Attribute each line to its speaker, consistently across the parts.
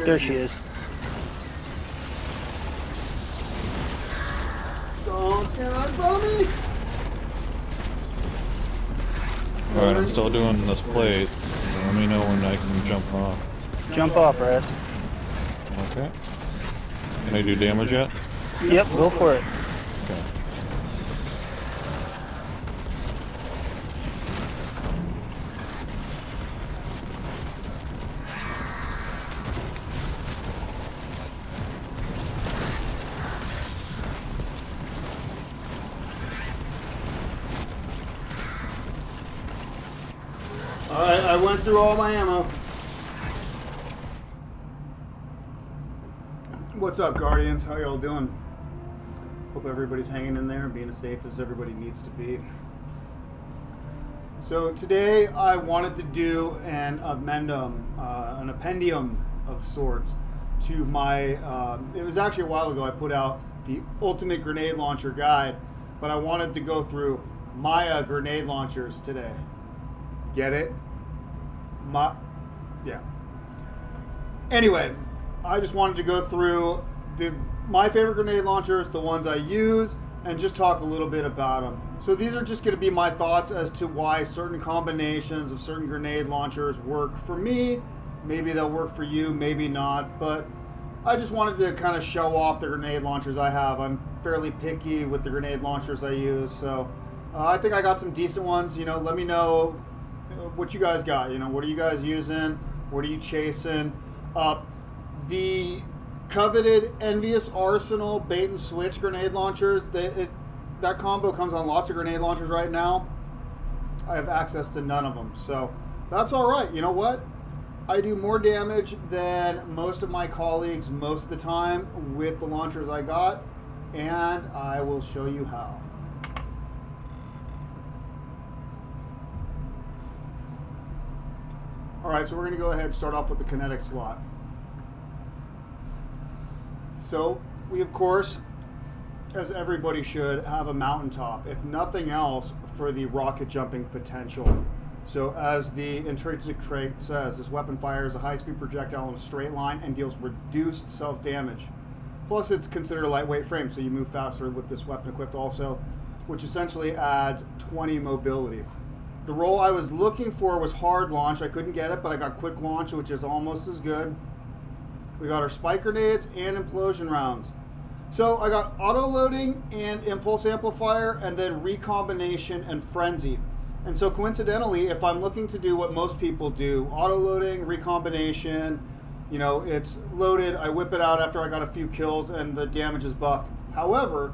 Speaker 1: There she is.
Speaker 2: Don't stand right in front of me!
Speaker 3: Alright, I'm still doing this plate. Let me know when I can jump off.
Speaker 1: Jump off, Raz.
Speaker 3: Okay. Can I do damage yet?
Speaker 1: Yep, go for it.
Speaker 3: Okay.
Speaker 2: Alright, I went through all my ammo. What's up, Guardians? How y'all doing? Hope everybody's hanging in there and being as safe as everybody needs to be. So today I wanted to do an appendium of sorts to my, it was actually a while ago I put out the Ultimate Grenade Launcher Guide, but I wanted to go through Maya grenade launchers today. Get it? Yeah. Anyway, I just wanted to go through my favorite grenade launchers, the ones I use, and just talk a little bit about them. So these are just going to be my thoughts as to why certain combinations of certain grenade launchers work for me. Maybe they'll work for you, maybe not, but I just wanted to kind of show off the grenade launchers I have. I'm fairly picky with the grenade launchers I use, so I think I got some decent ones. You know, let me know what you guys got. You know, what are you guys using? What are you chasing? The coveted Envious Arsenal bait and switch grenade launchers, that combo comes on lots of grenade launchers right now. I have access to none of them, so that's all right. You know what? I do more damage than most of my colleagues most of the time with the launchers I got, and I will show you how. Alright, so we're going to go ahead and start off with the kinetic slot. So, we of course, as everybody should, have a mountaintop, if nothing else, for the rocket jumping potential. So, as the intrinsic trait says, this weapon fires a high-speed projectile in a straight line and deals reduced self-damage. Plus, it's considered a lightweight frame, so you move faster with this weapon equipped also, which essentially adds 20 mobility. The roll I was looking for was hard launch. I couldn't get it, but I got quick launch, which is almost as good. We got our spike grenades and implosion rounds. So I got auto loading and impulse amplifier, and then recombination and frenzy. And so coincidentally, if I'm looking to do what most people do, auto loading, recombination, you know, it's loaded, I whip it out after I got a few kills and the damage is buffed. However,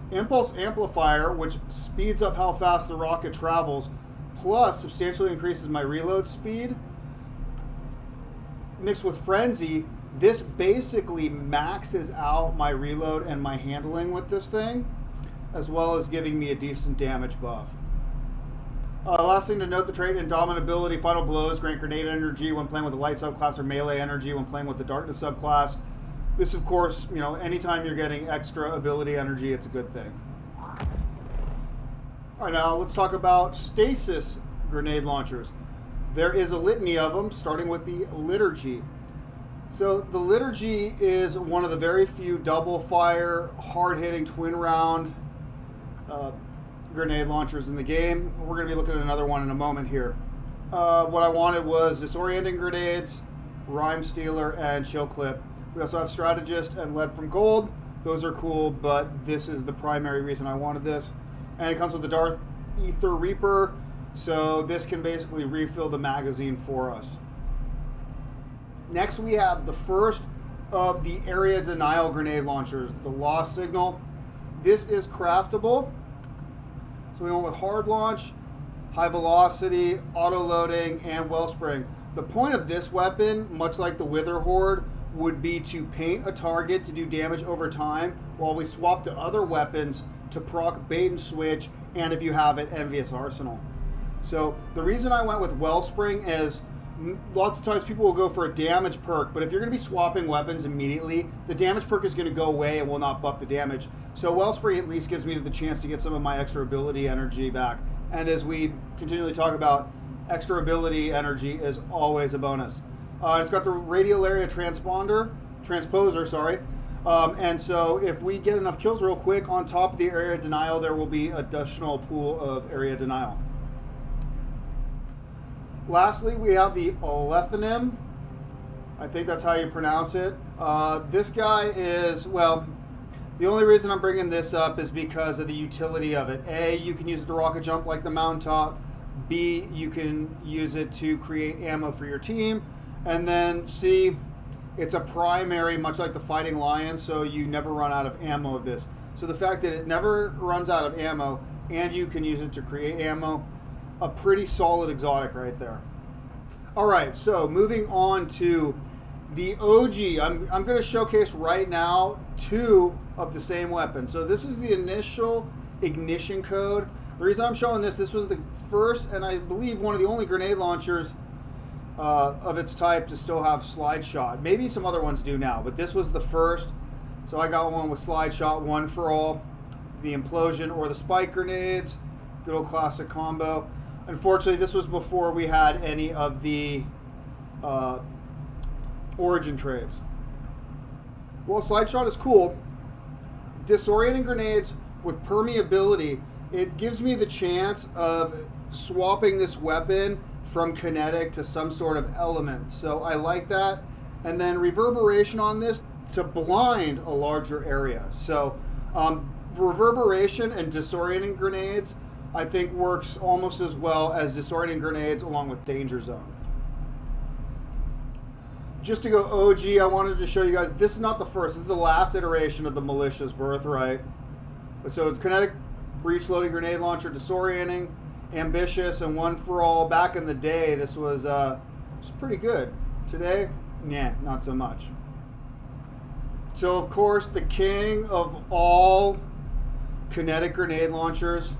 Speaker 2: impulse amplifier, which speeds up how fast the rocket travels, plus substantially increases my reload speed, mixed with frenzy, this basically maxes out my reload and my handling with this thing, as well as giving me a decent damage buff. Last thing to note, the trait Indomitability, Final Blows grant grenade energy when playing with a light subclass, or melee energy when playing with the darkness subclass. This, of course, you know, anytime you're getting extra ability energy, it's a good thing. All right, now let's talk about stasis grenade launchers. There is a litany of them, starting with the Liturgy. So the Liturgy is one of the very few double fire, hard-hitting twin round grenade launchers in the game. We're going to be looking at another one in a moment here. What I wanted was disorienting grenades, rhyme stealer, and chill clip. We also have strategist and lead from gold. Those are cool, but this is the primary reason I wanted this. And it comes with the Darth Ether Reaper, so this can basically refill the magazine for us. Next, we have the first of the area denial grenade launchers, the Lost Signal. This is craftable. So we went with hard launch, high velocity, auto loading, and wellspring. The point of this weapon, much like the Wither Horde, would be to paint a target to do damage over time, while we swap to other weapons to proc bait and switch, and if you have it, Envious Arsenal. So the reason I went with Wellspring is lots of times people will go for a damage perk, but if you're going to be swapping weapons immediately, the damage perk is going to go away and will not buff the damage. So Wellspring at least gives me the chance to get some of my extra ability energy back. And as we continually talk about, extra ability energy is always a bonus. It's got the radial area transposer, sorry. And so if we get enough kills real quick on top of the area denial, there will be additional pool of area denial. Lastly, we have the Litecoin. I think that's how you pronounce it. This guy is, well, the only reason I'm bringing this up is because of the utility of it. A, you can use it to rocket jump like the mountaintop. B, you can use it to create ammo for your team. And then C, it's a primary, much like the Fighting Lion, so you never run out of ammo of this. So the fact that it never runs out of ammo and you can use it to create ammo, a pretty solid exotic right there. All right, so moving on to the OG. I'm going to showcase right now 2 of the same weapon. So this is the initial ignition code. The reason I'm showing this was the first and I believe one of the only grenade launchers of its type to still have slide shot. Maybe some other ones do now, but this was the first. So I got one with slide shot, one for all, the implosion or the spike grenades. Good old classic combo. Unfortunately, this was before we had any of the origin trades. Well, slide shot is cool. Disorienting grenades with permeability, it gives me the chance of swapping this weapon from kinetic to some sort of element. So I like that. And then reverberation on this to blind a larger area. So reverberation and disorienting grenades, I think works almost as well as disorienting grenades along with danger zone. Just to go OG, I wanted to show you guys, this is not the first, this is the last iteration of the Malicious Birthright. But so it's kinetic, breach loading grenade launcher, disorienting, ambitious, and one for all. Back in the day, this was pretty good. Today, nah, not so much. So of course, the king of all kinetic grenade launchers,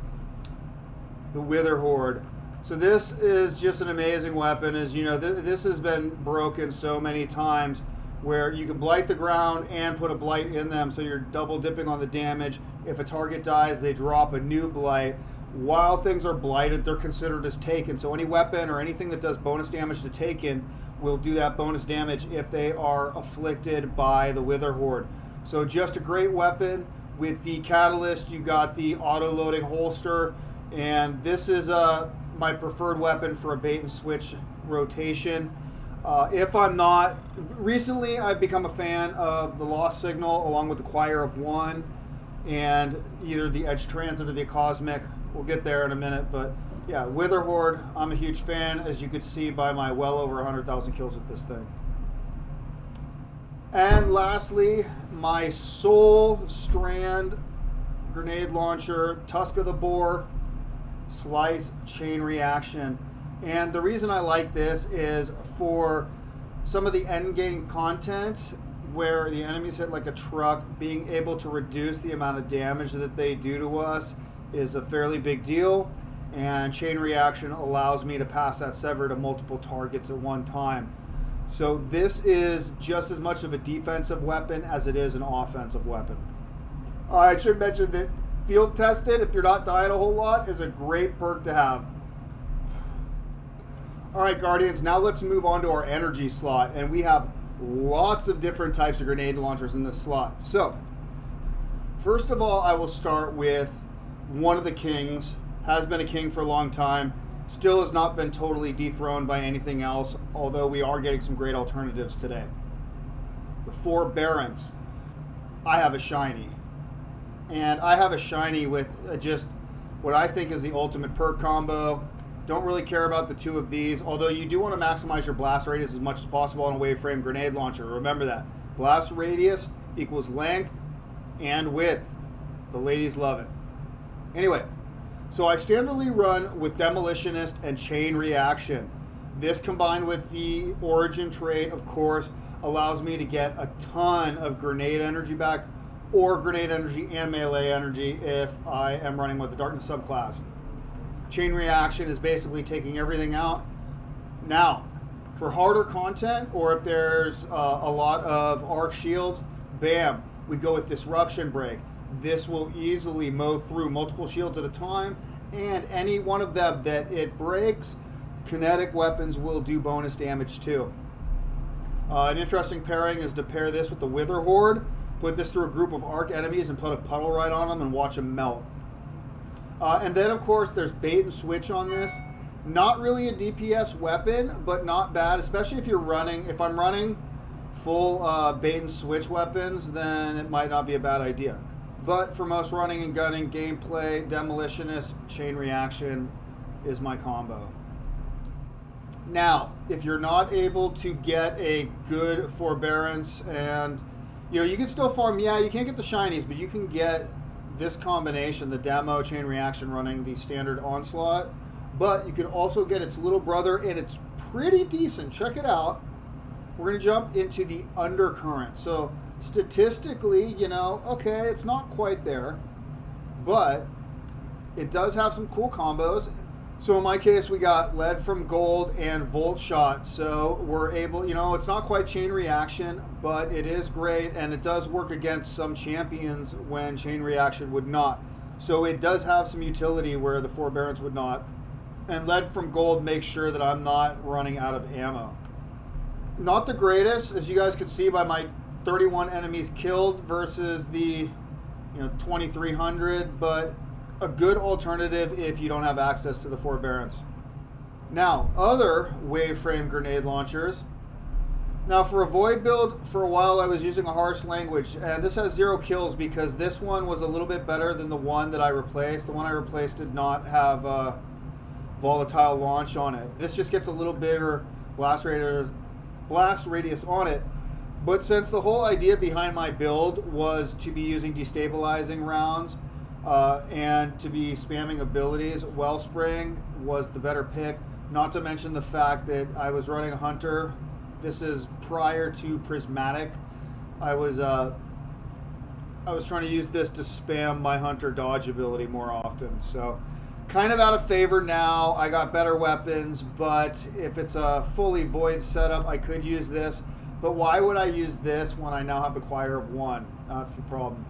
Speaker 2: the Wither Horde. So this is just an amazing weapon. As you know, this has been broken so many times where you can blight the ground and put a blight in them, so you're double dipping on the damage. If a target dies, they drop a new blight. While things are blighted, they're considered as taken. So any weapon or anything that does bonus damage to taken will do that bonus damage if they are afflicted by the Wither Horde. So just a great weapon. With the catalyst, you got the auto-loading holster, and this is my preferred weapon for a bait and switch rotation. If I'm not, recently I've become a fan of the Lost Signal along with the Choir of One and either the Edge Transit or the Cosmic. We'll get there in a minute, but yeah, Wither Horde, I'm a huge fan, as you could see by my well over 100,000 kills with this thing. And lastly, my Soul Strand grenade launcher, Tusk of the Boar, Slice Chain Reaction. And the reason I like this is for some of the end game content where the enemies hit like a truck, being able to reduce the amount of damage that they do to us is a fairly big deal. And Chain Reaction allows me to pass that sever to multiple targets at one time. So this is just as much of a defensive weapon as it is an offensive weapon. I should mention that field tested, if you're not dying a whole lot, is a great perk to have. Alright, Guardians, now let's move on to our energy slot. And we have lots of different types of grenade launchers in this slot. So, first of all, I will start with one of the kings. Has been a king for a long time. Still has not been totally dethroned by anything else, although we are getting some great alternatives today. The Four Barons. I have a shiny. And I have a shiny with just what I think is the ultimate perk combo. Don't really care about the two of these, although you do want to maximize your blast radius as much as possible on a wave frame grenade launcher. Remember that. Blast radius equals length and width. The ladies love it. Anyway, so I standardly run with Demolitionist and Chain Reaction. This combined with the Origin trait, of course, allows me to get a ton of grenade energy back, or grenade energy and melee energy if I am running with the Darkness subclass. Chain Reaction is basically taking everything out. Now, for harder content, or if there's a lot of arc shields, bam, we go with Disruption Break. This will easily mow through multiple shields at a time, and any one of them that it breaks, kinetic weapons will do bonus damage too. An interesting pairing is to pair this with the Wither Horde, put this through a group of arc enemies and put a puddle right on them and watch them melt. And then, of course, there's bait and switch on this. Not really a DPS weapon, but not bad, especially if you're running. If I'm running full bait and switch weapons, then it might not be a bad idea. But for most running and gunning gameplay, Demolitionist, Chain Reaction is my combo. Now, if you're not able to get a good Forbearance and, you can still farm, you can't get the shinies, but you can get this combination, the Demo, Chain Reaction running the standard Onslaught, but you can also get its little brother, and it's pretty decent. Check it out. We're going to jump into the Undercurrent. So statistically, okay, it's not quite there, but it does have some cool combos. So in my case, we got Lead from Gold and Volt Shot. So we're able, it's not quite Chain Reaction, but it is great, and it does work against some champions when Chain Reaction would not. So it does have some utility where the Forbearance would not. And Lead from Gold makes sure that I'm not running out of ammo. Not the greatest, as you guys can see by my 31 enemies killed versus the 2,300, but a good alternative if you don't have access to the Forbearance. Now, other Waveframe grenade launchers. Now, for a Void build, for a while I was using a harsh language, and this has 0 kills because this one was a little bit better than the one that I replaced. The one I replaced did not have a volatile launch on it. This just gets a little bigger blast radius on it. But since the whole idea behind my build was to be using destabilizing rounds and to be spamming abilities, Wellspring was the better pick. Not to mention the fact that I was running a Hunter. This is prior to Prismatic. I was trying to use this to spam my Hunter dodge ability more often. So kind of out of favor now. I got better weapons, but if it's a fully Void setup, I could use this. But why would I use this when I now have the Choir of One? That's the problem.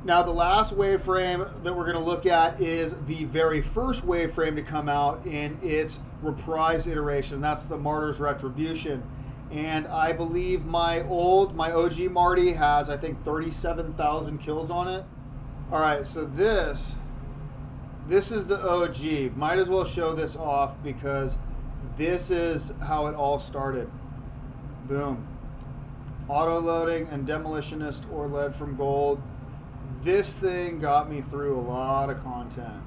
Speaker 2: Now, the last Waveframe that we're going to look at is the very first Waveframe to come out in its reprise iteration. That's the Martyr's Retribution. And I believe my OG Marty has, I think, 37,000 kills on it. All right, so this is the OG. Might as well show this off because this is how it all started. Boom. Auto-loading and Demolitionist or Lead from Gold. This thing got me through a lot of content.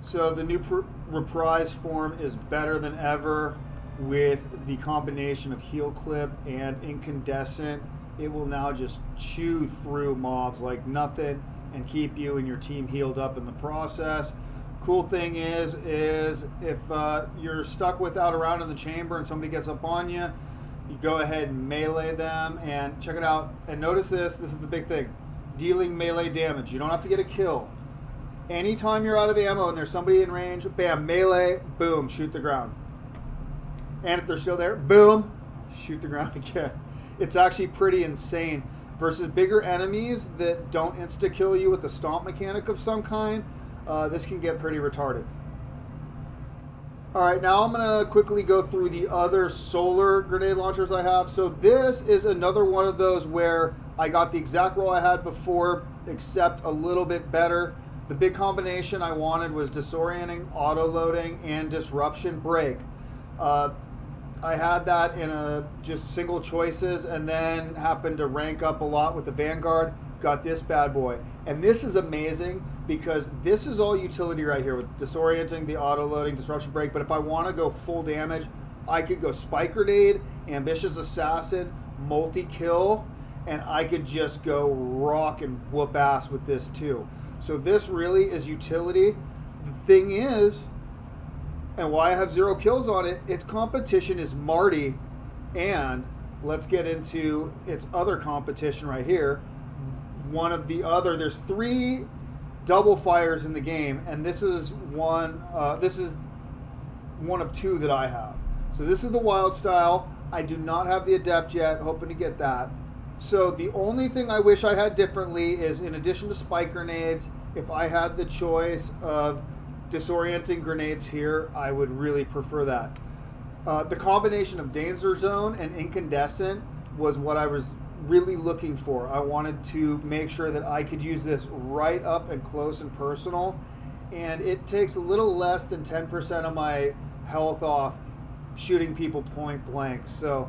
Speaker 2: So the new reprise form is better than ever with the combination of Heal Clip and Incandescent. It will now just chew through mobs like nothing and keep you and your team healed up in the process. Cool thing is if you're stuck without a round in the chamber and somebody gets up on you, you go ahead and melee them, and check it out. And notice this is the big thing. Dealing melee damage. You don't have to get a kill. Anytime you're out of ammo and there's somebody in range, bam, melee, boom, shoot the ground. And if they're still there, boom, shoot the ground again. It's actually pretty insane. Versus bigger enemies that don't insta-kill you with a stomp mechanic of some kind, this can get pretty retarded. Alright, now I'm going to quickly go through the other solar grenade launchers I have. So this is another one of those where I got the exact roll I had before, except a little bit better. The big combination I wanted was Disorienting, Auto-Loading, and Disruption Break. I had that in just single choices, and then happened to rank up a lot with the Vanguard. Got this bad boy. And this is amazing because this is all utility right here with Disorienting, the Auto-Loading, Disruption Break. But if I want to go full damage, I could go Spike Grenade, Ambitious Assassin, Multi-Kill, and I could just go rock and whoop ass with this too. So this really is utility. The thing is, and why I have 0 kills on it, its competition is Marty, and let's get into its other competition right here. One of the other, there's 3 double fires in the game, and this is one of 2 that I have. So this is the wild style. I do not have the adept yet, hoping to get that. So the only thing I wish I had differently is, in addition to spike grenades, if I had the choice of disorienting grenades here, I would really prefer that. The combination of Danger Zone and Incandescent was what I was really looking for. I wanted to make sure that I could use this right up and close and personal, and it takes a little less than 10% of my health off shooting people point blank. So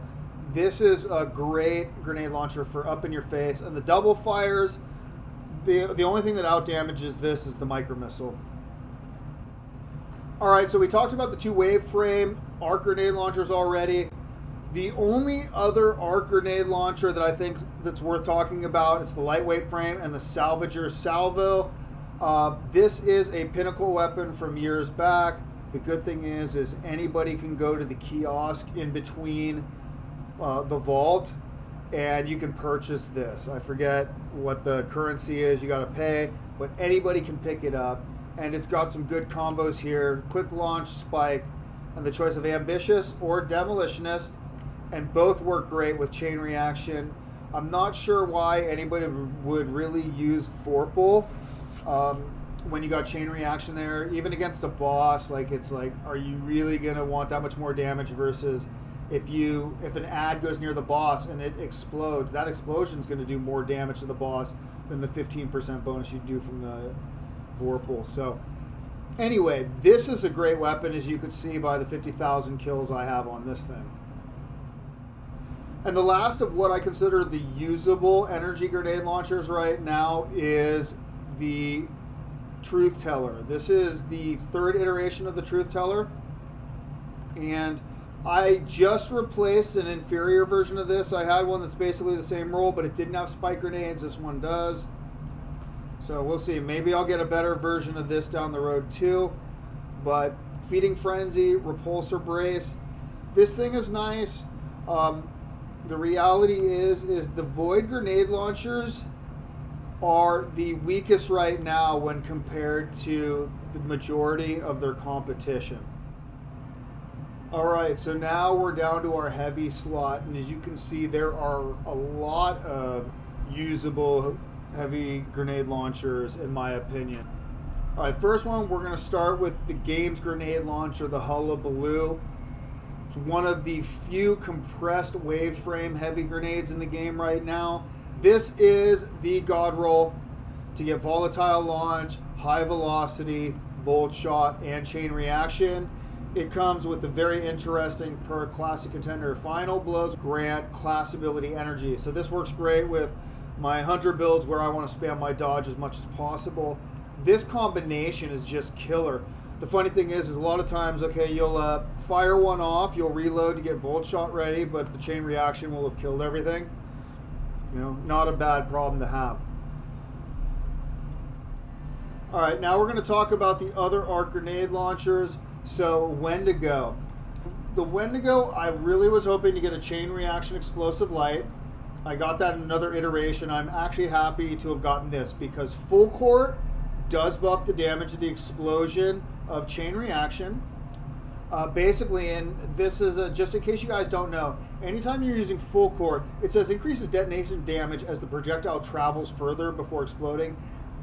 Speaker 2: this is a great grenade launcher for up in your face. And the double fires, the only thing that out damages this is the micro missile. All right, so we talked about the 2 wave frame arc grenade launchers already. The only other arc grenade launcher that I think that's worth talking about is the lightweight frame and the Salvager Salvo. This is a pinnacle weapon from years back. The good thing is anybody can go to the kiosk in between the vault, and you can purchase this. I forget what the currency is you got to pay, but anybody can pick it up, and it's got some good combos here. Quick launch, spike, and the choice of ambitious or demolitionist, and both work great with chain reaction. I'm not sure why anybody would really use Forpal when you got chain reaction there, even against a boss. Like, it's like, are you really gonna want that much more damage versus if an ad goes near the boss and it explodes, that explosion is going to do more damage to the boss than the 15% bonus you do from the Vorpal. So anyway, this is a great weapon, as you could see by the 50,000 kills I have on this thing. And the last of what I consider the usable energy grenade launchers right now is the Truth Teller. This is the 3rd iteration of the Truth Teller, and I just replaced an inferior version of this. I had one that's basically the same role, but it didn't have spike grenades. This one does. So we'll see. Maybe I'll get a better version of this down the road too. But Feeding Frenzy, Repulsor Brace. This thing is nice. The reality is the Void grenade launchers are the weakest right now when compared to the majority of their competition. Alright, so now we're down to our heavy slot, and as you can see, there are a lot of usable heavy grenade launchers in my opinion. Alright, first one, we're going to start with the game's grenade launcher, the Hullabaloo. It's one of the few compressed wave frame heavy grenades in the game right now. This is the god roll to get volatile launch, high velocity, volt shot, and chain reaction. It comes with a very interesting perk, Classic Contender Final Blows grant class ability energy. So this works great with my hunter builds where I want to spam my dodge as much as possible. This combination is just killer. The funny thing is a lot of times, okay, you'll fire one off, you'll reload to get volt shot ready, but the chain reaction will have killed everything. You know, not a bad problem to have. All right, now we're going to talk about the other arc grenade launchers. So Wendigo. The Wendigo, I really was hoping to get a chain reaction explosive light. I got that in another iteration. I'm actually happy to have gotten this because full court does buff the damage of the explosion of chain reaction. Basically, and this is just in case you guys don't know, anytime you're using full court, it says increases detonation damage as the projectile travels further before exploding.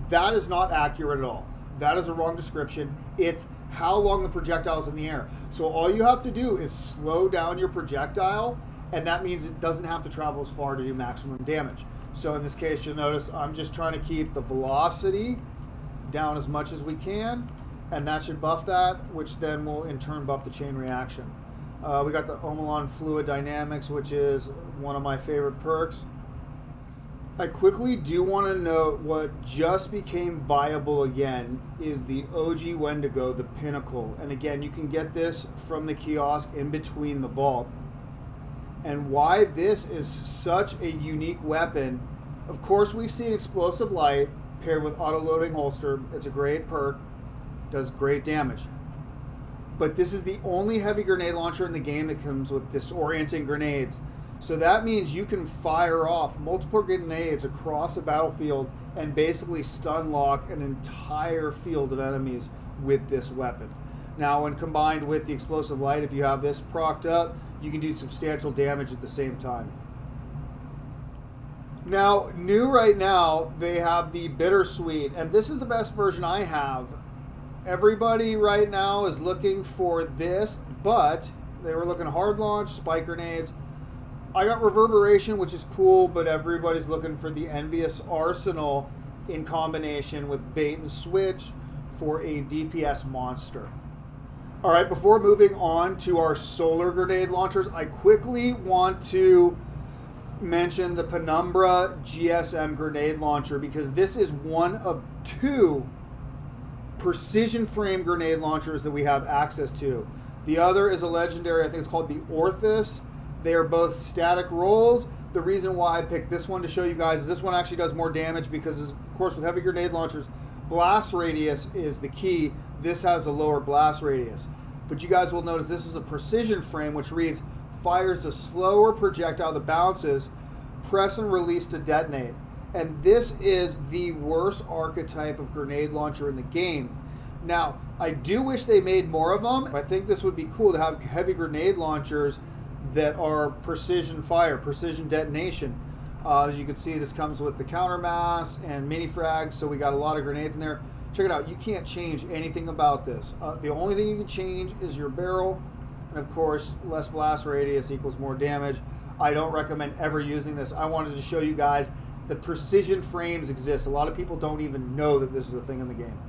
Speaker 2: That is not accurate at all. That is a wrong description. It's how long the projectile is in the air. So all you have to do is slow down your projectile, and that means it doesn't have to travel as far to do maximum damage. So in this case, you'll notice I'm just trying to keep the velocity down as much as we can, and that should buff that, which then will in turn buff the chain reaction. We got the Omelon Fluid Dynamics, which is one of my favorite perks. I quickly do want to note what just became viable again is the OG Wendigo, the Pinnacle. And again, you can get this from the kiosk in between the vault. And why this is such a unique weapon, of course we've seen Explosive Light paired with auto-loading holster. It's a great perk, does great damage. But this is the only heavy grenade launcher in the game that comes with disorienting grenades. So that means you can fire off multiple grenades across a battlefield and basically stun lock an entire field of enemies with this weapon. Now, when combined with the Explosive Light, if you have this procced up, you can do substantial damage at the same time. Now, new right now, they have the Bittersweet, and this is the best version I have. Everybody right now is looking for this, but They were looking hard launch, spike grenades. I got reverberation, which is cool, but everybody's looking for the envious arsenal in combination with bait and switch for a DPS monster. All right, before moving on to our solar grenade launchers, I quickly want to mention the Penumbra GSM grenade launcher because this is one of 2 precision frame grenade launchers that we have access to. The other is a legendary, I think it's called the Orthus. They are both static rolls. The reason why I picked this one to show you guys is this one actually does more damage because, of course, with heavy grenade launchers, blast radius is the key. This has a lower blast radius. But you guys will notice this is a precision frame, which reads, fires a slower projectile that bounces, press and release to detonate. And this is the worst archetype of grenade launcher in the game. Now, I do wish they made more of them. I think this would be cool to have heavy grenade launchers that are precision fire, precision detonation. As you can see, this comes with the counter mass and mini frags, so we got a lot of grenades in there. Check it out. You can't change anything about this. The only thing you can change is your barrel, and of course, less blast radius equals more damage. I don't recommend ever using this. I wanted to show you guys that precision frames exist. A lot of people don't even know that this is a thing in the game.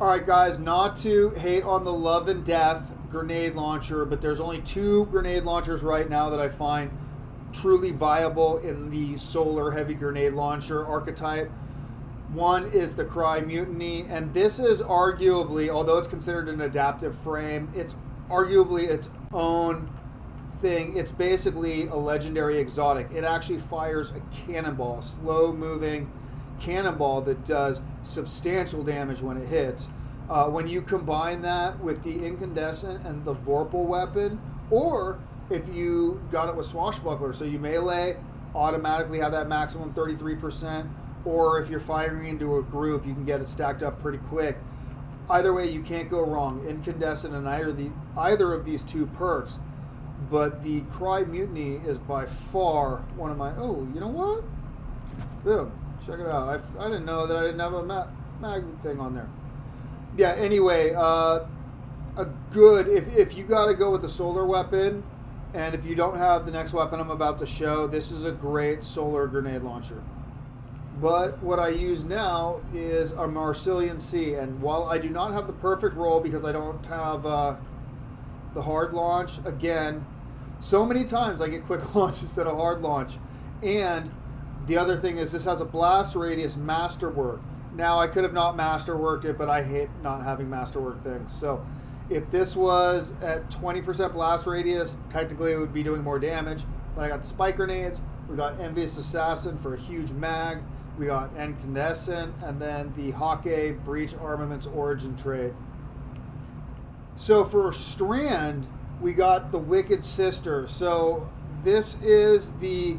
Speaker 2: All right, guys, not to hate on the Love and Death grenade launcher, but there's only 2 grenade launchers right now that I find truly viable in the solar heavy grenade launcher archetype. One is the Cry Mutiny, and this is arguably, although it's considered an adaptive frame, it's arguably its own thing. It's basically a legendary exotic. It actually fires a cannonball, slow-moving cannonball that does substantial damage when it hits. When you combine that with the incandescent and the Vorpal weapon, or if you got it with Swashbuckler, so you melee, automatically have that maximum 33%, or if you're firing into a group, you can get it stacked up pretty quick. Either way, you can't go wrong. Incandescent and either of these 2 perks. But the Cry Mutiny is by far one of my... Oh, you know what? Boom. Check it out. I didn't know that I didn't have a mag thing on there. Yeah, anyway, a good... If you got to go with the solar weapon, and if you don't have the next weapon I'm about to show, this is a great solar grenade launcher. But what I use now is a Marcelian Sea, and while I do not have the perfect roll because I don't have the hard launch, again, so many times I get quick launch instead of hard launch. And the other thing is this has a blast radius masterwork. Now, I could have not masterworked it, but I hate not having masterwork things. So if this was at 20% blast radius, technically it would be doing more damage. But I got the spike grenades, we got Envious Assassin for a huge mag, we got Incandescent, and then the Hake Breach Armaments Origin trait. So for Strand, we got the Wicked Sister. So this is the...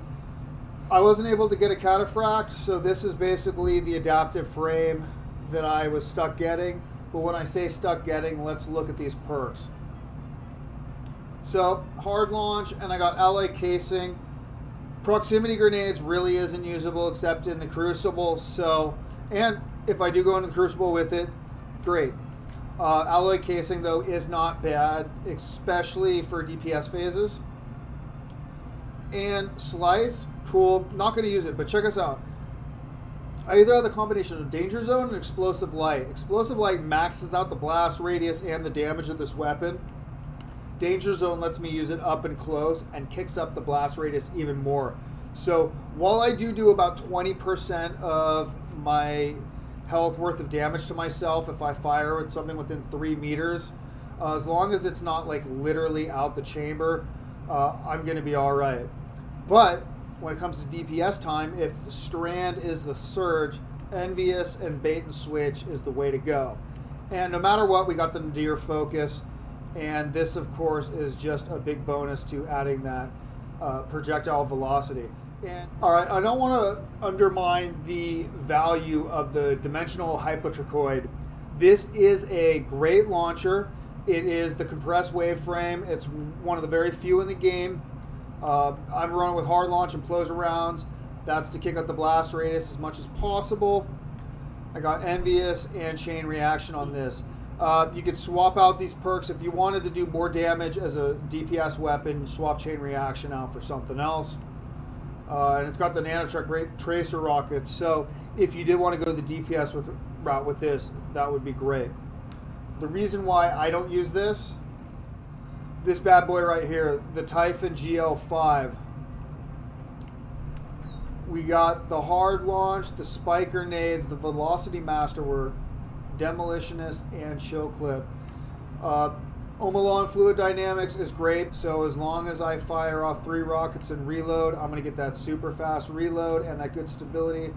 Speaker 2: I wasn't able to get a cataphract, so this is basically the adaptive frame that I was stuck getting. But when I say stuck getting, let's look at these perks. So, hard launch, and I got alloy casing. Proximity grenades really isn't usable except in the Crucible, so... And if I do go into the Crucible with it, great. Alloy casing, though, is not bad, especially for DPS phases. And Slice, cool. Not going to use it, but check us out. I either have the combination of Danger Zone and Explosive Light. Explosive Light maxes out the blast radius and the damage of this weapon. Danger Zone lets me use it up and close and kicks up the blast radius even more. So while I do about 20% of my health worth of damage to myself if I fire with something within 3 meters, as long as it's not like literally out the chamber, I'm going to be all right. But when it comes to DPS time, if Strand is the surge, Envious and Bait and Switch is the way to go. And no matter what, we got the Nadir Focus, and this, of course, is just a big bonus to adding that projectile velocity. And all right, I don't want to undermine the value of the Dimensional Hypotrichoid. This is a great launcher. It is the compressed waveframe. It's one of the very few in the game. I'm running with hard launch and implosion rounds. That's to kick up the blast radius as much as possible. I got Envious and Chain Reaction on this. You could swap out these perks if you wanted to do more damage as a DPS weapon. Swap Chain Reaction out for something else. And it's got the Nanochuck Tracer rockets. So if you did want to go the DPS route with this, that would be great. The reason why I don't use this bad boy right here, the Typhon GL5. We got the Hard Launch, the Spike Grenades, the Velocity Masterwork, Demolitionist, and Chill Clip. Omalon Fluid Dynamics is great, so as long as I fire off 3 rockets and reload, I'm going to get that super fast reload and that good stability.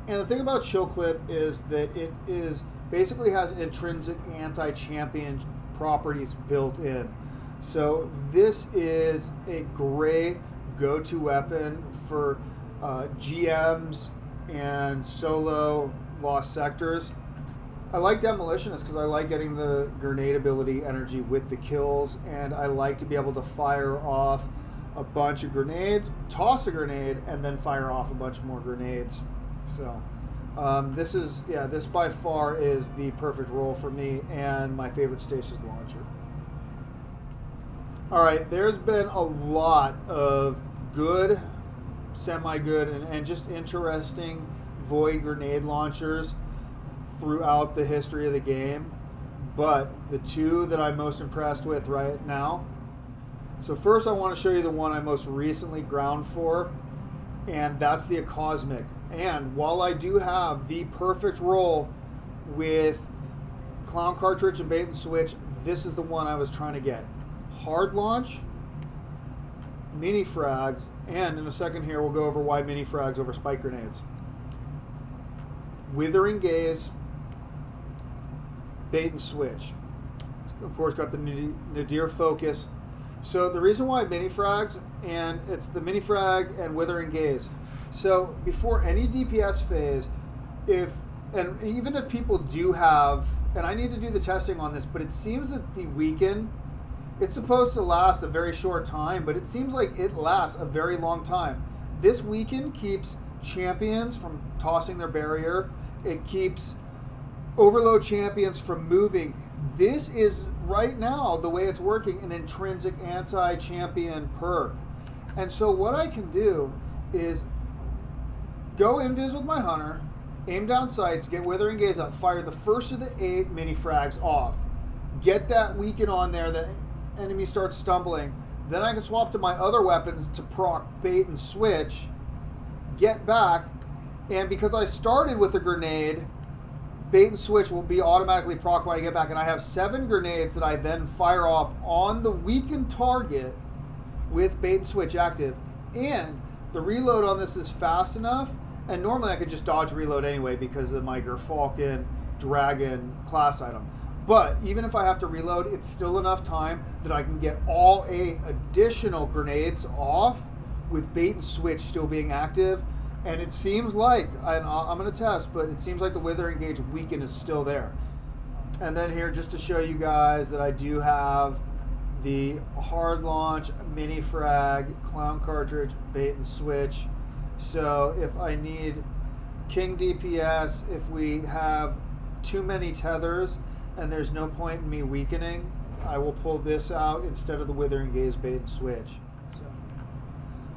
Speaker 2: And the thing about Chill Clip is that it basically has intrinsic anti-champion properties built in. So this is a great go-to weapon for GMs and solo lost sectors. I like Demolitionist because I like getting the grenade ability energy with the kills, and I like to be able to fire off a bunch of grenades, toss a grenade, and then fire off a bunch more grenades. So this by far is the perfect role for me and my favorite stasis launcher. Alright, there's been a lot of good, semi-good, and just interesting void grenade launchers throughout the history of the game, but the 2 that I'm most impressed with right now. So first I want to show you the one I most recently ground for, and that's the Cosmic. And while I do have the perfect roll with Clown Cartridge and Bait and Switch, this is the one I was trying to get. Hard Launch, Mini Frags, and in a second here we'll go over why Mini Frags over Spike Grenades. Withering Gaze, Bait and Switch. It's of course got the Nadir Focus. So the reason why Mini Frags, and it's the Mini Frag and Withering Gaze. So before any DPS phase, even if people do have, and I need to do the testing on this, but it seems that the weaken, it's supposed to last a very short time, but it seems like it lasts a very long time. This weaken keeps champions from tossing their barrier. It keeps overload champions from moving. This is right now the way it's working, an intrinsic anti-champion perk. And so what I can do is go invis with my hunter, aim down sights, get Withering Gaze up, fire the first of the 8 mini frags off, get that weaken on there, the enemy starts stumbling. Then I can swap to my other weapons to proc Bait and Switch, get back, and because I started with a grenade, Bait and Switch will be automatically proc when I get back, and I have 7 grenades that I then fire off on the weakened target with Bait and Switch active. And the reload on this is fast enough, and normally I could just dodge reload anyway because of my Gerfalcon Dragon class item. But even if I have to reload, it's still enough time that I can get all 8 additional grenades off with Bait and Switch still being active. And it seems like, and I'm going to test, but it seems like the Withering Gauge weaken is still there. And then here, just to show you guys that I do have the Hard Launch, Mini Frag, Clown Cartridge, Bait and Switch. So if I need King DPS, if we have too many tethers and there's no point in me weakening, I will pull this out instead of the Withering Gaze, Bait and Switch.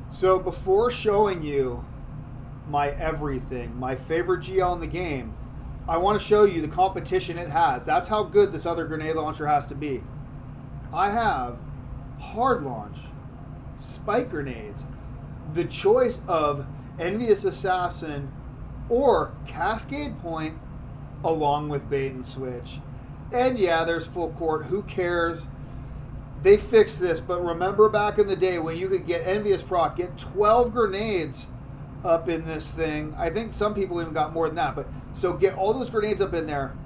Speaker 2: So before showing you my everything, my favorite GL in the game, I want to show you the competition it has. That's how good this other grenade launcher has to be. I have Hard Launch, Spike Grenades, the choice of Envious Assassin or Cascade Point along with Bait and Switch. And yeah, there's Full Court. Who cares? They fixed this, but remember back in the day when you could get Envious Proc, get 12 grenades up in this thing. I think some people even got more than that. But so get all those grenades up in there,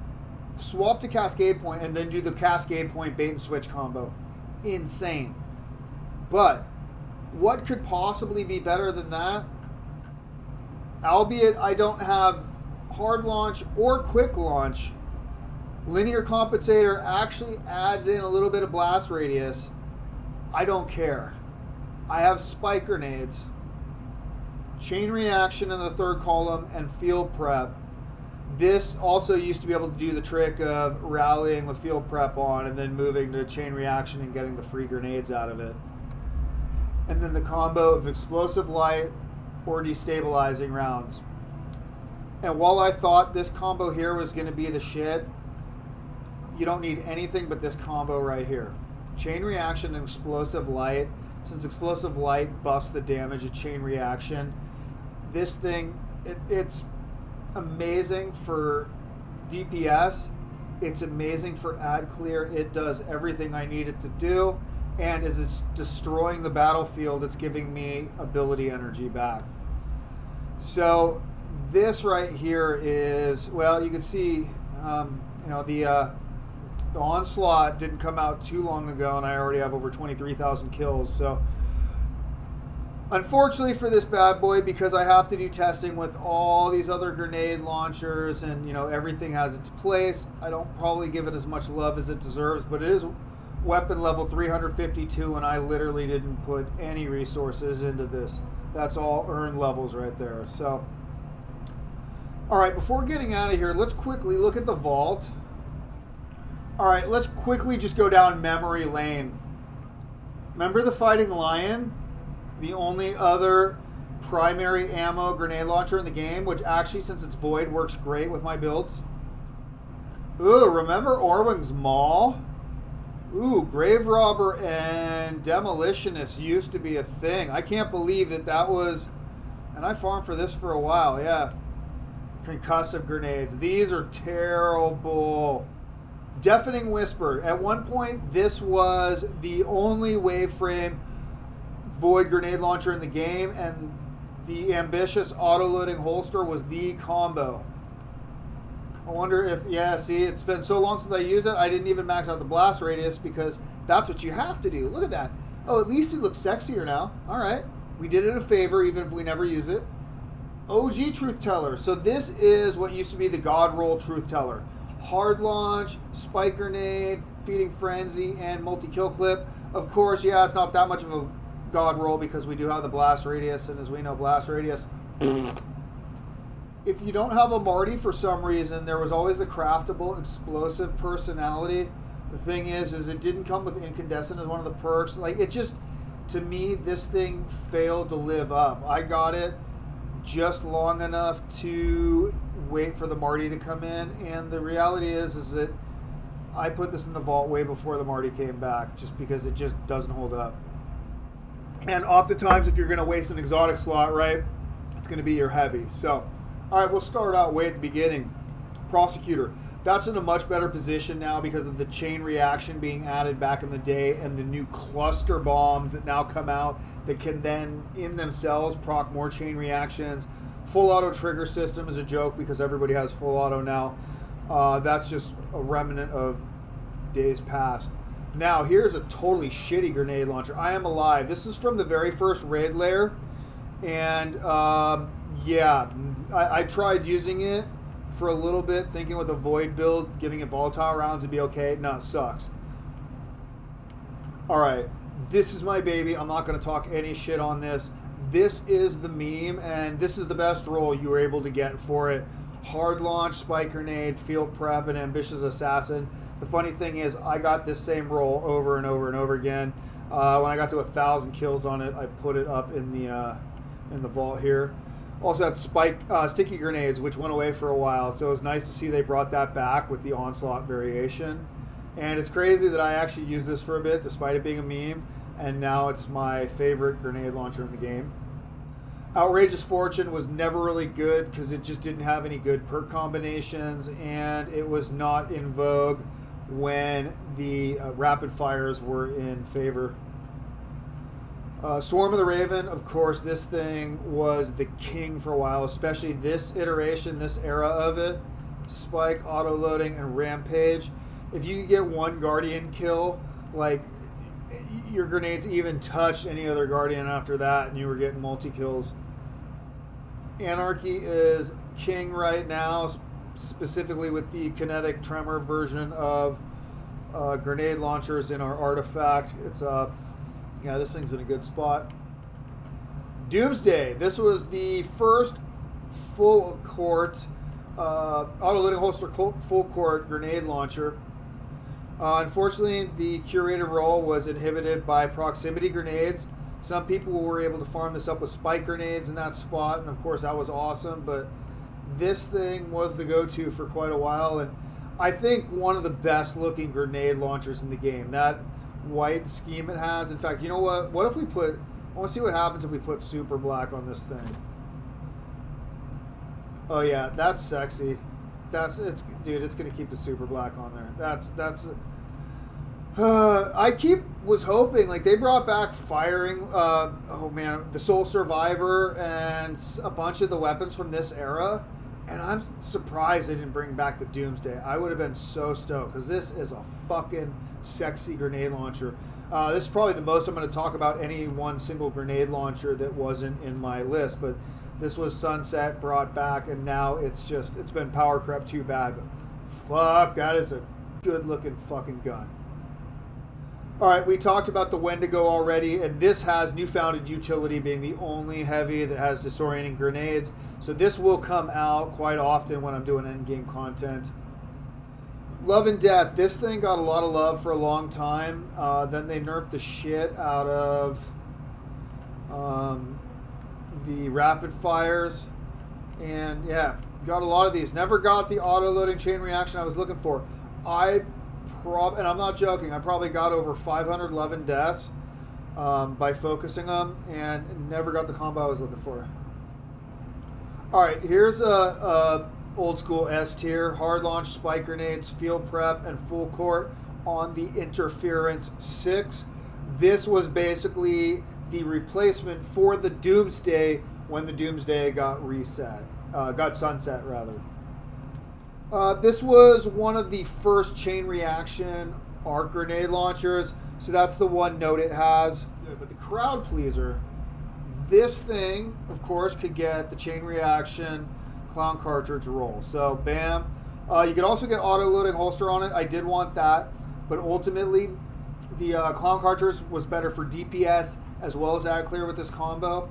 Speaker 2: swap to Cascade Point, and then do the Cascade Point Bait and Switch combo. Insane. But what could possibly be better than that? Albeit I don't have Hard Launch or Quick Launch, Linear Compensator actually adds in a little bit of blast radius. I don't care. I have Spike Grenades, Chain Reaction in the third column, and Field Prep. This also used to be able to do the trick of rallying with field prep on and then moving to chain reaction and getting the free grenades out of it. And then the combo of explosive light or destabilizing rounds. And while I thought this combo here was going to be the shit, you don't need anything but this combo right here. Chain reaction and explosive light. Since explosive light buffs the damage of chain reaction, this thing, it's amazing for DPS. It's amazing for ad clear. It does everything I need it to do. And as it's destroying the battlefield, it's giving me ability energy back. So this right here is, well, you can see, the Onslaught didn't come out too long ago, and I already have over 23,000 kills. So unfortunately for this bad boy, because I have to do testing with all these other grenade launchers and, everything has its place, I don't probably give it as much love as it deserves, but it is weapon level 352, and I literally didn't put any resources into this. That's all earned levels right there. So, all right, before getting out of here, let's quickly look at the vault. All right, let's quickly just go down memory lane. Remember the Fighting Lion? The only other primary ammo grenade launcher in the game, which actually, since it's void, works great with my builds. Ooh, remember Orwing's Maul? Ooh, Grave Robber and Demolitionist used to be a thing. I can't believe that was... And I farmed for this for a while, yeah. Concussive grenades. These are terrible. Deafening Whisper. At one point, this was the only waveframe void grenade launcher in the game, and the ambitious auto-loading holster was the combo. I wonder if, yeah, see, it's been so long since I used it, I didn't even max out the blast radius because that's what you have to do. Look at that. Oh, at least it looks sexier now. All right. We did it a favor even if we never use it. OG Truth Teller. So this is what used to be the God Roll Truth Teller. Hard Launch, Spike Grenade, Feeding Frenzy, and Multi-Kill Clip. Of course, yeah, it's not that much of a God Roll because we do have the blast radius, and as we know, blast radius... If you don't have a Marty for some reason, there was always the craftable explosive personality. The thing is it didn't come with incandescent as one of the perks. Like, it just, to me, this thing failed to live up. I got it just long enough to wait for the Marty to come in, and the reality is that I put this in the vault way before the Marty came back, just because it just doesn't hold up. And oftentimes, if you're going to waste an exotic slot, right, it's going to be your heavy. So... all right, we'll start out way at the beginning. Prosecutor. That's in a much better position now because of the chain reaction being added back in the day and the new cluster bombs that now come out that can then, in themselves, proc more chain reactions. Full auto trigger system is a joke because everybody has full auto now. That's just a remnant of days past. Now, here's a totally shitty grenade launcher. I Am Alive. This is from the very first raid layer. And, yeah, I tried using it for a little bit, thinking with a void build, giving it volatile rounds would be okay. No, it sucks. All right, this is my baby. I'm not going to talk any shit on this. This is the meme, and this is the best roll you were able to get for it. Hard Launch, Spike Grenade, Field Prep, and Ambitious Assassin. The funny thing is, I got this same roll over and over and over again. When I got to 1,000 kills on it, I put it up in the vault here. Also had sticky grenades, which went away for a while, so it was nice to see they brought that back with the Onslaught variation. And it's crazy that I actually used this for a bit, despite it being a meme, and now it's my favorite grenade launcher in the game. Outrageous Fortune was never really good because it just didn't have any good perk combinations, and it was not in vogue when the rapid fires were in favor. Swarm of the Raven, of course, this thing was the king for a while, especially this iteration, this era of it. Spike, auto-loading, and Rampage. If you could get one Guardian kill, like, your grenades even touched any other Guardian after that, and you were getting multi-kills. Anarchy is king right now, specifically with the kinetic tremor version of grenade launchers in our artifact. It's yeah, this thing's in a good spot. Doomsday. This was the first full court auto-loading holster full court grenade launcher. Unfortunately, the curator role was inhibited by proximity grenades. Some people were able to farm this up with spike grenades in that spot, and of course that was awesome, but this thing was the go-to for quite a while, and I think one of the best looking grenade launchers in the game. That white scheme it has. In fact, you know what? What if we put... I want to see what happens if we put super black on this thing. Oh yeah, that's sexy. Dude, it's gonna keep the super black on there. Was hoping, like, they brought back firing, the Soul Survivor and a bunch of the weapons from this era, and I'm surprised they didn't bring back the Doomsday. I would have been so stoked, because this is a fucking sexy grenade launcher. This is probably the most I'm going to talk about any one single grenade launcher that wasn't in my list, but this was Sunset brought back, and now it's been power crept too bad, but fuck, that is a good looking fucking gun. Alright, we talked about the Wendigo already, and this has newfounded utility, being the only heavy that has disorienting grenades. So this will come out quite often when I'm doing endgame content. Love and Death. This thing got a lot of love for a long time. Then they nerfed the shit out of the rapid fires. And yeah, got a lot of these. Never got the auto-loading chain reaction I was looking for. And I'm not joking, I probably got over 500 love and deaths by focusing them, and never got the combo I was looking for. Alright, here's a old school S tier. Hard launch spike grenades, field prep, and full court on the Interference 6. This was basically the replacement for the Doomsday when the Doomsday got reset. Got sunset, rather. This was one of the first chain reaction arc grenade launchers, so that's the one note it has. But the crowd pleaser, this thing, of course, could get the chain reaction clown cartridge roll. So, bam. You could also get auto-loading holster on it. I did want that, but ultimately, the clown cartridge was better for DPS as well as ad clear with this combo.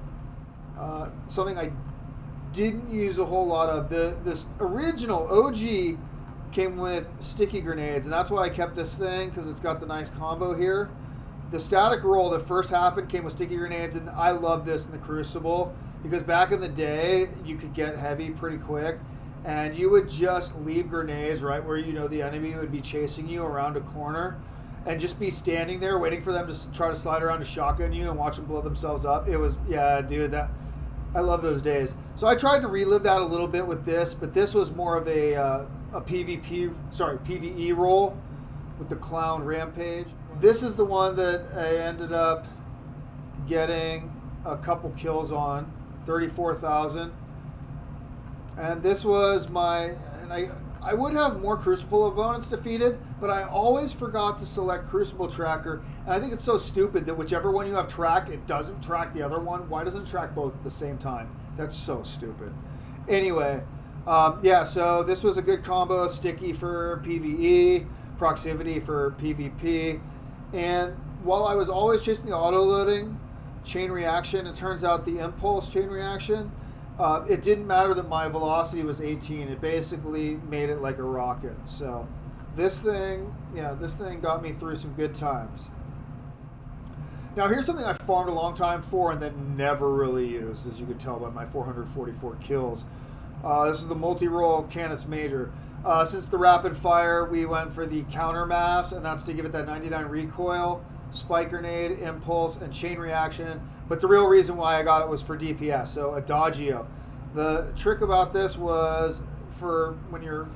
Speaker 2: Something I didn't use a whole lot of. This original OG came with sticky grenades, and that's why I kept this thing, because it's got the nice combo here. The static roll that first happened came with sticky grenades, and I love this in the Crucible, because back in the day, you could get heavy pretty quick, and you would just leave grenades right where you know the enemy would be chasing you around a corner, and just be standing there waiting for them to try to slide around to shotgun you and watch them blow themselves up. It was, yeah, dude, I love those days. So I tried to relive that a little bit with this, but this was more of a PvE roll with the Clown Rampage. This is the one that I ended up getting a couple kills on, 34,000. And this was I would have more Crucible opponents defeated, but I always forgot to select Crucible Tracker. And I think it's so stupid that whichever one you have tracked, it doesn't track the other one. Why doesn't it track both at the same time? That's so stupid. Anyway, so this was a good combo. Sticky for PvE, proximity for PvP. And while I was always chasing the auto-loading chain reaction, it turns out the impulse chain reaction, it didn't matter that my velocity was 18. It basically made it like a rocket. So this thing got me through some good times. Now here's something I farmed a long time for and then never really used, as you can tell by my 444 kills. This is the multi-roll Canis Major. Since the rapid fire, we went for the counter mass, and that's to give it that 99 recoil, spike grenade, impulse, and chain reaction. But the real reason why I got it was for DPS, so Adagio. The trick about this was for when you're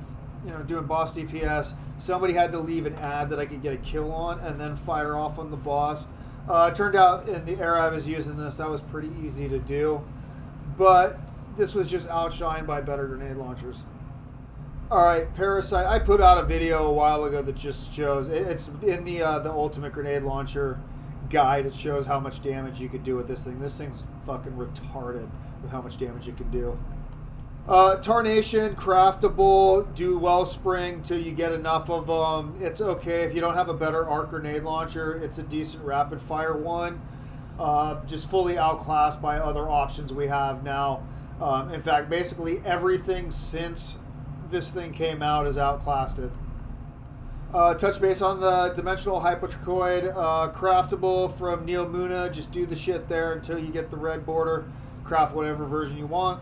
Speaker 2: doing boss DPS, somebody had to leave an ad that I could get a kill on and then fire off on the boss. It turned out in the era I was using this, that was pretty easy to do. But this was just outshined by better grenade launchers. Alright, Parasite. I put out a video a while ago that just shows, it's in the Ultimate Grenade Launcher guide, it shows how much damage you could do with this thing. This thing's fucking retarded with how much damage it can do. Tarnation, craftable, do Wellspring till you get enough of them. It's okay if you don't have a better arc grenade launcher. It's a decent rapid fire one. Just fully outclassed by other options we have now. In fact, basically everything since this thing came out, has outclassed it. Touch base on the dimensional hypotrichoid, craftable from Neo Muna. Just do the shit there until you get the red border. Craft whatever version you want.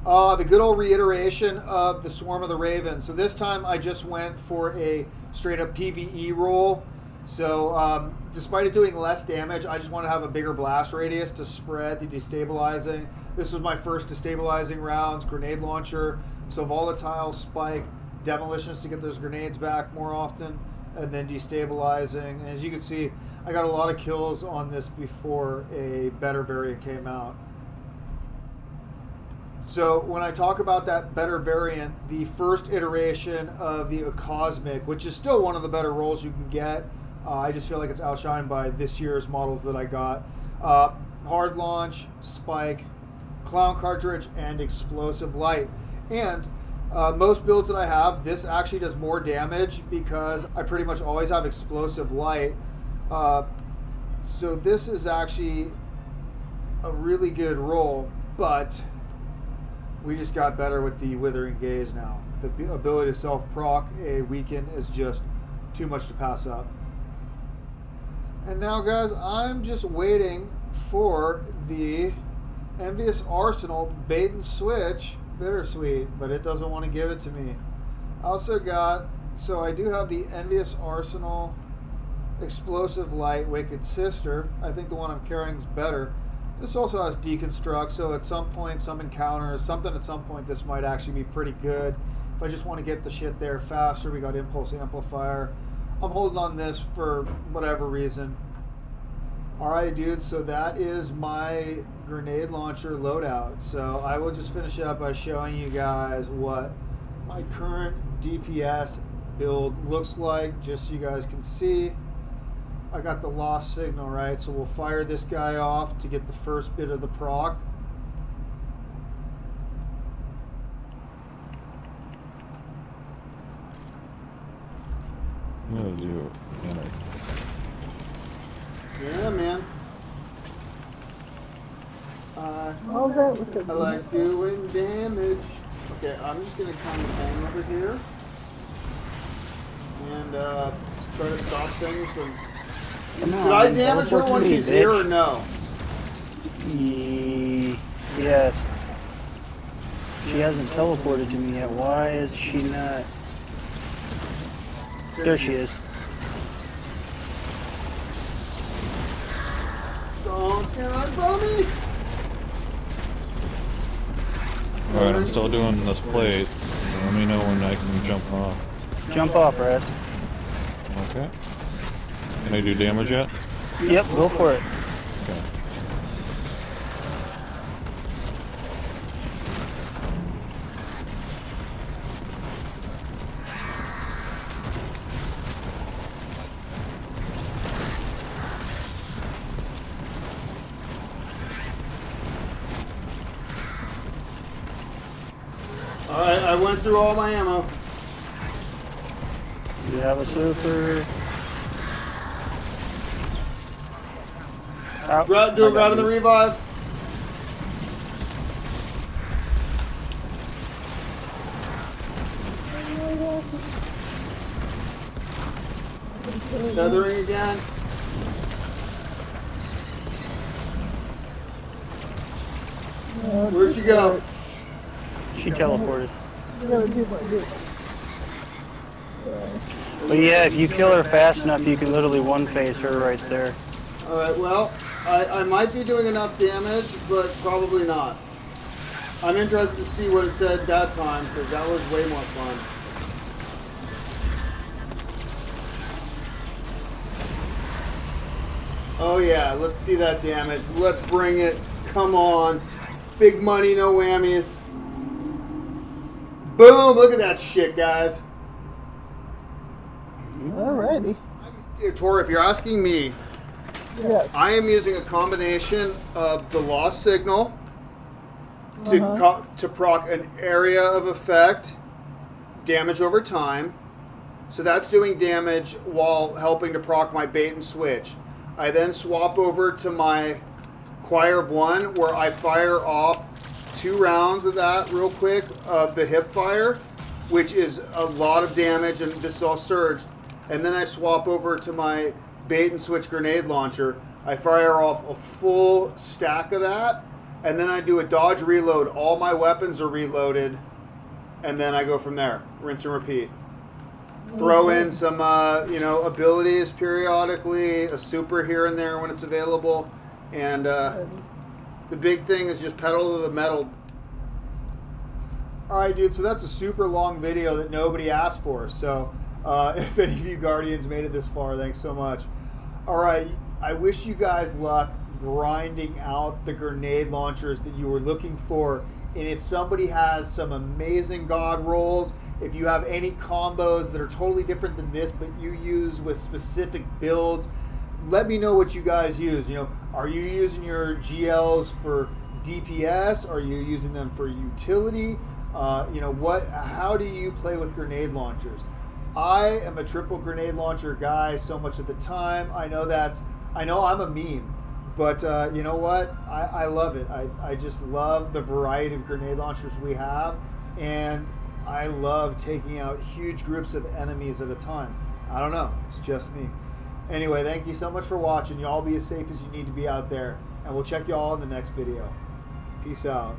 Speaker 2: The good old reiteration of the Swarm of the Raven. So this time I just went for a straight up PvE roll. So despite it doing less damage, I just want to have a bigger blast radius to spread the destabilizing. This was my first destabilizing rounds, grenade launcher. So volatile, spike, demolitions to get those grenades back more often, and then destabilizing. And as you can see, I got a lot of kills on this before a better variant came out. So when I talk about that better variant, the first iteration of the Cosmic, which is still one of the better rolls you can get, I just feel like it's outshined by this year's models that I got. Hard launch, spike, clown cartridge, and explosive light. And most builds that I have, this actually does more damage because I pretty much always have explosive light. So this is actually a really good roll, but we just got better with the Withering Gaze now. The ability to self-proc a weaken is just too much to pass up. And now, guys, I'm just waiting for the Envious Arsenal bait and switch. Bittersweet, but it doesn't want to give it to me. I also got, so I do have the Envious Arsenal Explosive Light Wicked Sister. I think the one I'm carrying is better. This also has Deconstruct, so at some point, some encounters, something at some point, this might actually be pretty good. If I just want to get the shit there faster, we got Impulse Amplifier. I'm holding on this for whatever reason. Alright, dude, so that is my grenade launcher loadout. So I will just finish up by showing you guys what my current DPS build looks like, just so you guys can see. I got the lost signal, right? So we'll fire this guy off to get the first bit of the proc.
Speaker 3: I'm gonna do anarchy.
Speaker 2: Yeah, man. I
Speaker 4: Okay.
Speaker 2: like doing damage. Okay, I'm just gonna kind of hang over here and try to stop things from.
Speaker 1: Come on,
Speaker 2: Did I damage her
Speaker 1: teleport
Speaker 2: when
Speaker 1: to me,
Speaker 2: she's here or
Speaker 1: bitch.
Speaker 2: no?
Speaker 1: Yes. She hasn't teleported to me yet. Why is she not? There she is.
Speaker 2: Don't stand right in front of me!
Speaker 3: Alright, I'm still doing this plate. Let me know when I can jump off.
Speaker 1: Jump off, Raz.
Speaker 3: Okay. Can I do damage yet?
Speaker 1: Yep, go for it.
Speaker 3: Okay.
Speaker 2: Alright, I went through all my ammo.
Speaker 1: You have a super. Out.
Speaker 2: Do a grab in the revive. Feathering again. Where'd she go?
Speaker 1: She teleported. But yeah, if you kill her fast enough, you can literally one-phase her right there.
Speaker 2: Alright, well, I might be doing enough damage, but probably not. I'm interested to see what it said that time, because that was way more fun. Oh yeah, let's see that damage. Let's bring it. Come on. Big money, no whammies. Boom! Look at that shit, guys.
Speaker 4: Alrighty.
Speaker 2: Tor, if you're asking me,
Speaker 4: Yes.
Speaker 2: I am using a combination of the lost signal to proc an area of effect, damage over time. So that's doing damage while helping to proc my bait and switch. I then swap over to my Choir of One, where I fire off 2 rounds of that real quick of the hip fire, which is a lot of damage, and this is all surged. And then I swap over to my bait and switch grenade launcher. I fire off a full stack of that, and then I do a dodge reload. All my weapons are reloaded, and then I go from there. Rinse and repeat. Throw in some, abilities periodically, a super here and there when it's available, and the big thing is just pedal to the metal. All right, dude. So that's a super long video that nobody asked for. So if any of you Guardians made it this far, thanks so much. All right. I wish you guys luck grinding out the grenade launchers that you were looking for. And if somebody has some amazing god rolls, if you have any combos that are totally different than this, but you use with specific builds, let me know what you guys use. You know, are you using your GLs for DPS? Are you using them for utility? How do you play with grenade launchers? I am a triple grenade launcher guy so much of the time. I know I'm a meme. But you know what? I love it. I just love the variety of grenade launchers we have. And I love taking out huge groups of enemies at a time. I don't know. It's just me. Anyway, thank you so much for watching. Y'all be as safe as you need to be out there. And we'll check y'all in the next video. Peace out.